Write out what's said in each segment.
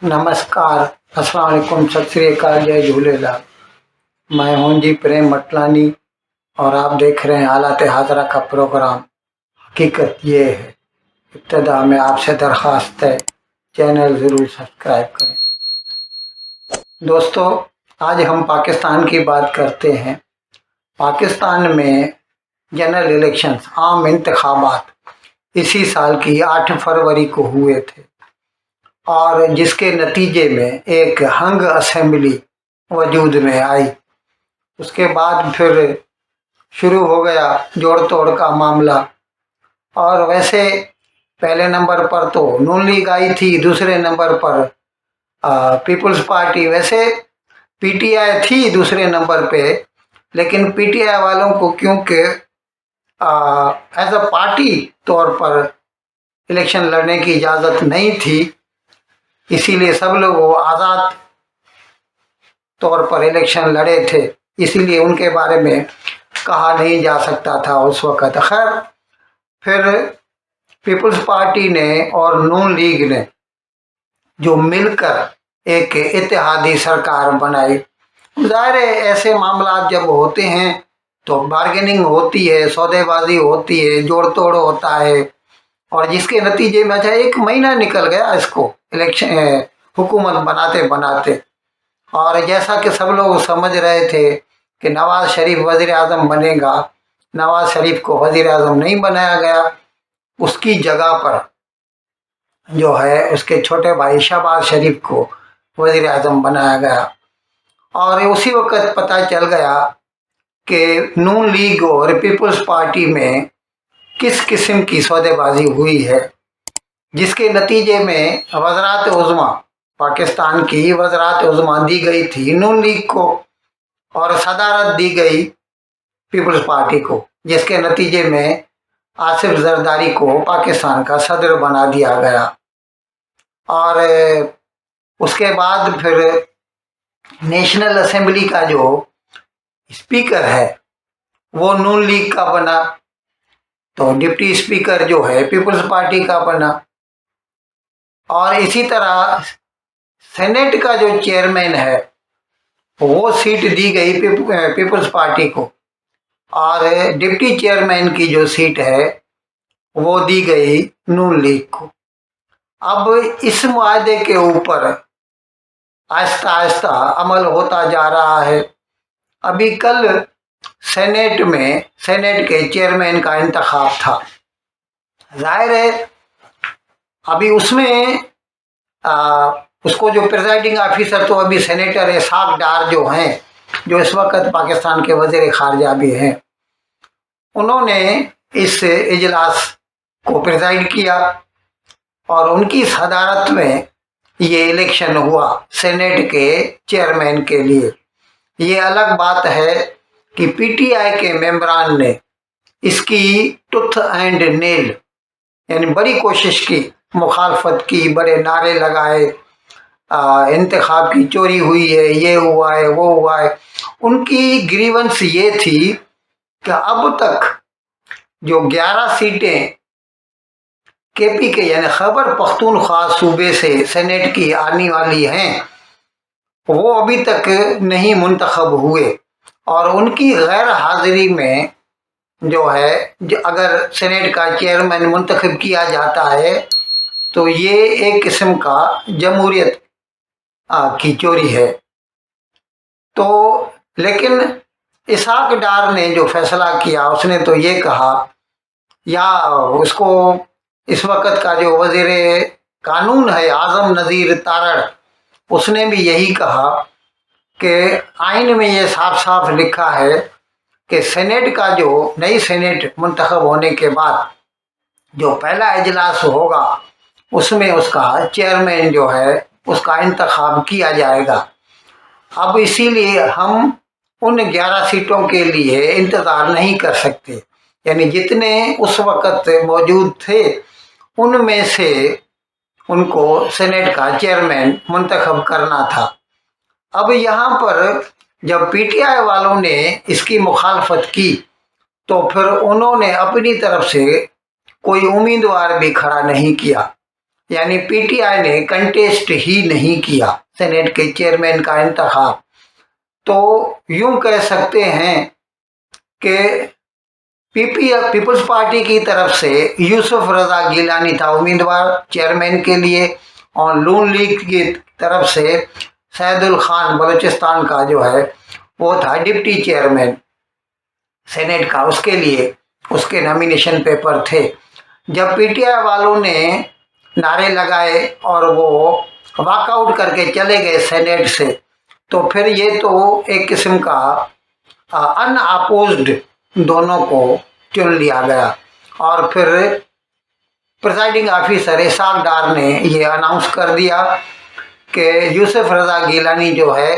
नमस्कार, अस्सलाम वालेकुम, सत श्री अकाल, जय झूलेलाल। मैं हूं जी प्रेम मटलानी और आप देख रहे हैं हालात हाजरा का प्रोग्राम। हकीकत ये है, इब्तदा में आपसे दरख्वास्त है चैनल ज़रूर सब्सक्राइब करें। दोस्तों, आज हम पाकिस्तान की बात करते हैं। पाकिस्तान में जनरल इलेक्शंस, आम इंतखाबात इसी साल की 8 फरवरी को हुए थे और जिसके नतीजे में एक हंग असेंबली वजूद में आई। उसके बाद फिर शुरू हो गया जोड़ तोड़ का मामला। और वैसे पहले नंबर पर तो नून लीग आई थी, दूसरे नंबर पर पीपल्स पार्टी, वैसे पीटीआई थी दूसरे नंबर पे, लेकिन पीटीआई वालों को क्योंकि एज अ पार्टी तौर पर इलेक्शन लड़ने की इजाज़त नहीं थी, इसीलिए सब लोग आज़ाद तौर पर इलेक्शन लड़े थे, इसीलिए उनके बारे में कहा नहीं जा सकता था उस वक़्त। खैर, फिर पीपल्स पार्टी ने और नून लीग ने जो मिलकर एक इत्तेहादी सरकार बनाई। ज़ाहिर है ऐसे मामला जब होते हैं तो बार्गेनिंग होती है, सौदेबाजी होती है, जोड़ तोड़ होता है, और जिसके नतीजे में अच्छा 1 महीना निकल गया इसको इलेक्शन हुकूमत बनाते बनाते। और जैसा कि सब लोग समझ रहे थे कि नवाज शरीफ वज़ीर आज़म बनेगा, नवाज शरीफ को वज़ीर आज़म नहीं बनाया गया, उसकी जगह पर जो है उसके छोटे भाई शहबाज शरीफ को वज़ीर आज़म बनाया गया। और उसी वक्त पता चल गया कि नून लीग और पीपल्स पार्टी में किस किस्म की सौदेबाजी हुई है, जिसके नतीजे में वज़रात उज़्मा, पाकिस्तान की वज़रात उज़्मा दी गई थी नून लीग को और सदारत दी गई पीपल्स पार्टी को, जिसके नतीजे में आसिफ जरदारी को पाकिस्तान का सदर बना दिया गया। और उसके बाद फिर नेशनल असेंबली का जो स्पीकर है वो नून लीग का बना, तो डिप्टी स्पीकर जो है पीपल्स पार्टी का बना। और इसी तरह सेनेट का जो चेयरमैन है वो सीट दी गई पीपल्स पार्टी को, और डिप्टी चेयरमैन की जो सीट है वो दी गई नून लीग को। अब इस मुआहदे के ऊपर आहिस्ता आहिस्ता अमल होता जा रहा है। अभी कल सेनेट के चेयरमैन का इंतखाब था। जाहिर है अभी उसमें उसको जो प्रिजाइडिंग ऑफिसर तो अभी सेनेटर इसाक डार जो हैं, जो इस वक्त पाकिस्तान के वज़ीर ख़ारजा भी हैं, उन्होंने इस इजलास को प्रिजाइड किया और उनकी सदारत में ये इलेक्शन हुआ सेनेट के चेयरमैन के लिए। ये अलग बात है कि पीटीआई के मेंबरान ने इसकी टुथ एंड नेल यानी बड़ी कोशिश की, मुखालफत की, बड़े नारे लगाए, इंतखाब की चोरी हुई है, ये हुआ है, वो हुआ है। उनकी ग्रीवेंस ये थी कि अब तक जो 11 सीटें केपी के यानी खैबर पख्तूनख्वा सूबे से सेनेट की आने वाली हैं, वो अभी तक नहीं मुंतखब हुए, और उनकी गैर हाजिरी में जो है अगर सेनेट का चेयरमैन मुंतखब किया जाता है तो ये एक किस्म का जमहूरियत की चोरी है। तो लेकिन इसाक डार ने जो फैसला किया, उसने तो ये कहा, या उसको इस वक्त का जो वज़ीर कानून है आज़म नज़ीर तारड़, उसने भी यही कहा कि आइन में ये साफ साफ लिखा है कि सेनेट का जो नई सेनेट मुंतखब होने के बाद जो पहला इजलास होगा उसमें उसका चेयरमैन जो है उसका इंतखाब किया जाएगा। अब इसीलिए हम उन 11 सीटों के लिए इंतज़ार नहीं कर सकते, यानी जितने उस वक़्त मौजूद थे उनमें से उनको सेनेट का चेयरमैन मुंतखब करना था। अब यहाँ पर जब पीटीआई वालों ने इसकी मुखालफत की तो फिर उन्होंने अपनी तरफ से कोई उम्मीदवार भी खड़ा नहीं किया, यानी पीटीआई ने कंटेस्ट ही नहीं किया सेनेट के चेयरमैन का इंतखाब। तो यूं कह सकते हैं कि पीपल्स पार्टी की तरफ से यूसुफ रजा गिलानी था उम्मीदवार चेयरमैन के लिए, और नून लीग की तरफ से सैदुल खान बलूचिस्तान का जो है वो था डिप्टी चेयरमैन सेनेट का, उसके लिए उसके नॉमिनेशन पेपर थे। जब पीटीआई वालों ने नारे लगाए और वो वॉकआउट करके चले गए सेनेट से, तो फिर ये तो एक किस्म का अनअपोज्ड दोनों को चुन लिया गया। और फिर प्रिसाइडिंग ऑफिसर इसाक डार ने ये अनाउंस कर दिया कि यूसुफ रजा गिलानी जो है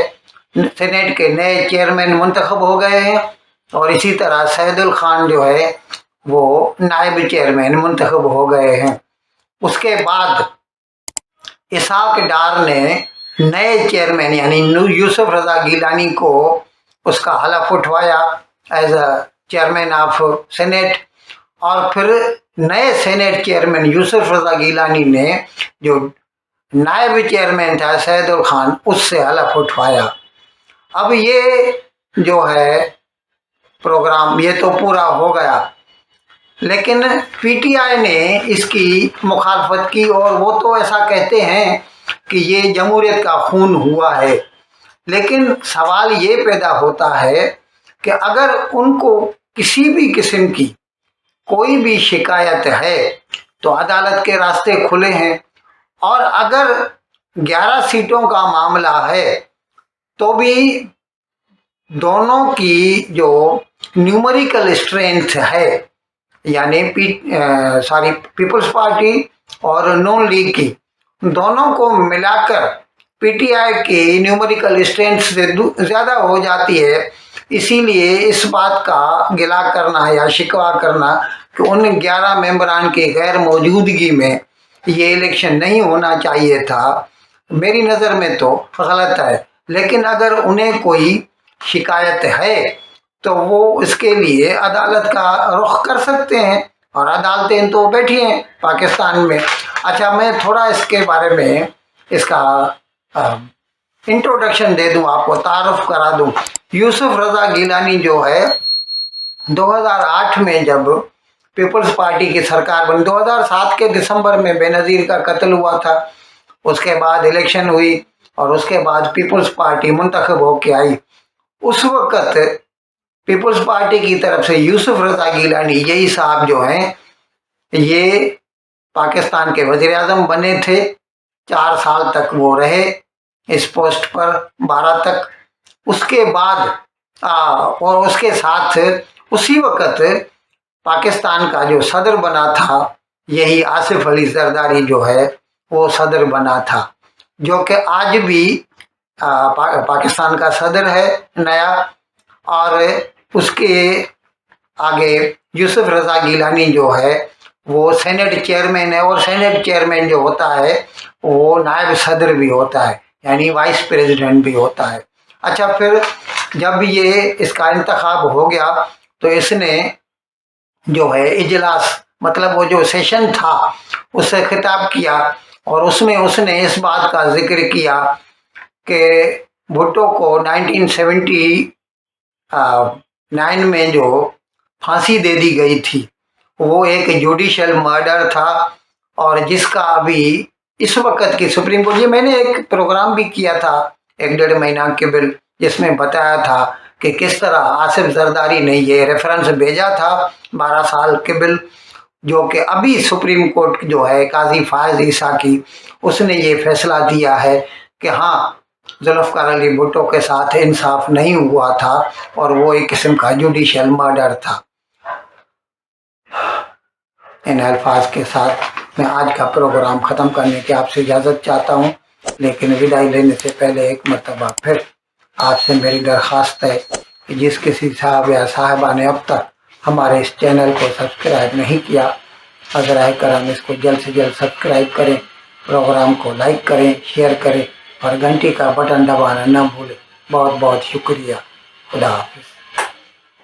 सेनेट के नए चेयरमैन मुंतखब हो गए हैं, और इसी तरह सैदुल खान जो है वो नायब चेयरमैन मुंतखब हो गए हैं। उसके बाद इसाक डार ने नए चेयरमैन यानी यूसुफ रजा गिलानी को उसका हलफ उठवाया as a chairman of senate, और फिर नए सेनेट चेयरमैन यूसुफ रजा गिलानी ने जो नायब चेयरमैन था सैदुल खान उससे हलफ उठवाया। अब ये जो है प्रोग्राम ये तो पूरा हो गया, लेकिन पीटीआई ने इसकी मुखालफत की, और वो तो ऐसा कहते हैं कि ये जमहूरियत का खून हुआ है। लेकिन सवाल ये पैदा होता है कि अगर उनको किसी भी किस्म की कोई भी शिकायत है तो अदालत के रास्ते खुले हैं, और अगर 11 सीटों का मामला है तो भी दोनों की जो न्यूमेरिकल स्ट्रेंथ है यानी पीपल्स पार्टी और नून लीग की, दोनों को मिलाकर पीटीआई की न्यूमेरिकल स्ट्रेंथ से ज़्यादा हो जाती है। इसीलिए इस बात का गिला करना या शिकवा करना कि उन 11 मेंबरान की गैर मौजूदगी में ये इलेक्शन नहीं होना चाहिए था, मेरी नज़र में तो गलत है। लेकिन अगर उन्हें कोई शिकायत है तो वो इसके लिए अदालत का रुख कर सकते हैं, और अदालतें तो बैठी हैं पाकिस्तान में। अच्छा, मैं थोड़ा इसके बारे में इसका इंट्रोडक्शन दे दूं, आपको तारुफ करा दूं। यूसुफ रजा गिलानी जो है 2008 में जब पीपल्स पार्टी की सरकार बनी, 2007 के दिसंबर में बेनज़ीर का कत्ल हुआ था, उसके बाद इलेक्शन हुई और उसके बाद पीपल्स पार्टी मुंतखब होके आई। उस वक़्त पीपल्स पार्टी की तरफ से यूसुफ रजा गिलानी यही साहब जो हैं ये पाकिस्तान के वज़ीर-ए-आज़म बने थे, 4 साल तक वो रहे इस पोस्ट पर, 12 तक। उसके बाद और उसके साथ उसी वक़्त पाकिस्तान का जो सदर बना था यही आसिफ अली जरदारी जो है वो सदर बना था, जो कि आज भी पाकिस्तान का सदर है नया। और उसके आगे यूसुफ रजा गिलानी जो है वो सेनेट चेयरमैन है, और सेनेट चेयरमैन जो होता है वो नायब सदर भी होता है यानी वाइस प्रेसिडेंट भी होता है। अच्छा, फिर जब ये इसका इंतखाब हो गया तो इसने जो है इजलास मतलब वो जो सेशन था उससे खिताब किया, और उसमें उसने इस बात का जिक्र किया कि भुट्टो को 1979 में जो फांसी दे दी गई थी वो एक जुडिशियल मर्डर था, और जिसका अभी इस वक्त की सुप्रीम कोर्ट, ये मैंने एक प्रोग्राम भी किया था 1-1.5 महीना के बिल, जिसमें बताया था कि किस तरह आसिफ जरदारी ने ये रेफरेंस भेजा था 12 साल के बिल, जो कि अभी सुप्रीम कोर्ट जो है काजी फायज ईसा की, उसने ये फैसला दिया है कि हाँ जुल्फ़िकार अली भुट्टो के साथ इंसाफ नहीं हुआ था और वो एक किस्म का जुडिशियल मर्डर था। इन अल्फाज के साथ मैं आज का प्रोग्राम ख़त्म करने की आपसे इजाज़त चाहता हूँ, लेकिन विदाई लेने से पहले एक मरतबा फिर आपसे मेरी दरख्वास्त है कि जिस किसी साहब या साहिबा ने अब तक हमारे इस चैनल को सब्सक्राइब नहीं किया, अगर करम इसको जल्द से जल्द सब्सक्राइब करें, प्रोग्राम को लाइक करें, शेयर करें और घंटी का बटन दबाना न भूलें। बहुत बहुत शुक्रिया। खुदा हाफिज़।